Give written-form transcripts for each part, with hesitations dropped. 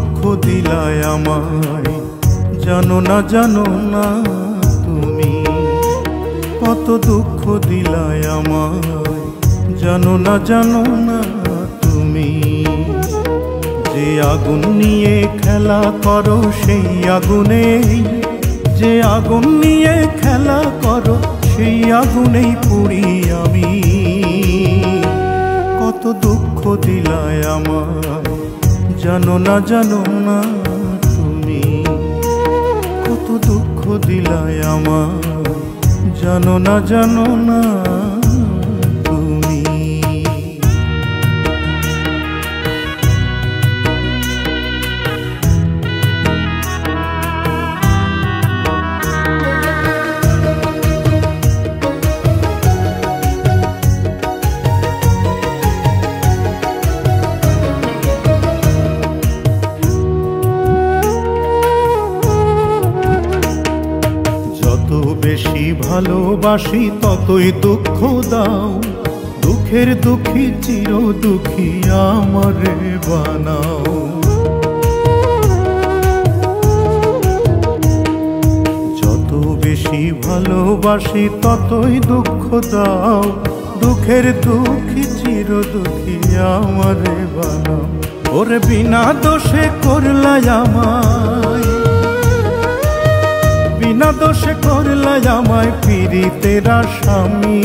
দুঃখ দিলায় আমায়, জানো না তুমি। কত দুঃখ দিলায় আমায়, জানো না তুমি। যে আগুন নিয়ে খেলা করো সেই আগুনেই, যে আগুন নিয়ে খেলা করো সেই আগুনেই পুড়ি আমি। কত দুঃখ দিলায় আমায়, জানো না তুমি। কত দুঃখ দিলায় আমায়, জানো না তুমি। বেশি ভালোবাসি ততই দুঃখ দাও, দুঃখের দুঃখী চির দুঃখী আমারে বানাও। যত বেশি ভালোবাসি ততই দুঃখ দাও, দুঃখের দুঃখী চির দুঃখী আমারে বানাও। ওরে বিনা দোষে করলাই আমায়, বিনা দোষে করলাই আমায় পীড়িতের স্বামী।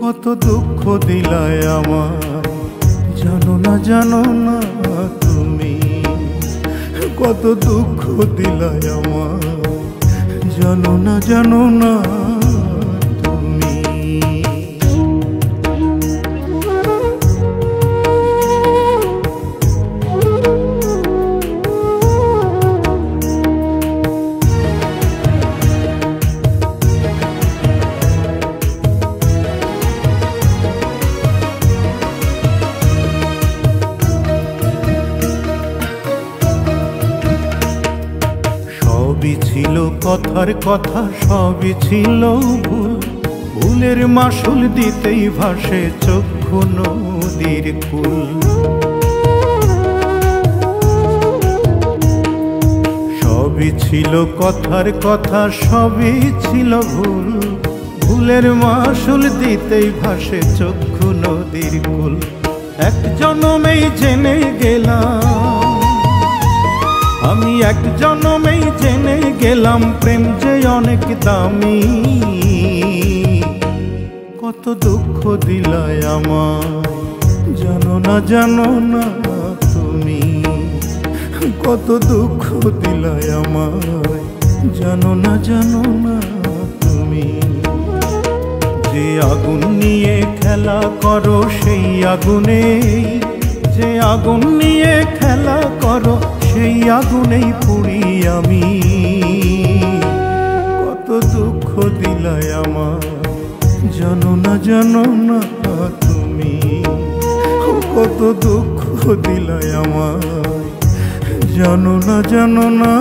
কত দুঃখ দিলায় আমায়, জানো না তুমি। কত দুঃখ দিলায় আমায়, জানো না তুমি। সবই ছিল কথার কথা, সবই ছিল ভুল, ভুলের মাসুল দিতেই ভাসে চক্ষু নদীর কুল। সবই ছিল কথার কথা, সবই ছিল ভুল, ভুলের মাসুল দিতেই ভাসে চক্ষু নদীর কুল। এক জনমেই জেনে গেলাম আমি, এক জনমেই জেনে গেলাম প্রেম যে অনেক দামি। কত দুঃখ দিলায় আমায়, জানো না তুমি। কত দুঃখ দিলায় আমায়, জানো না তুমি। যে আগুন নিয়ে খেলা করো সেই আগুনেই, যে আগুন নিয়ে খেলা করো সেই আগুনেই পুড়ি আমি। কত দুঃখ দিলায় আমায়, জানো না তুমি। কত দুঃখ দিলায় আমায়, জানো না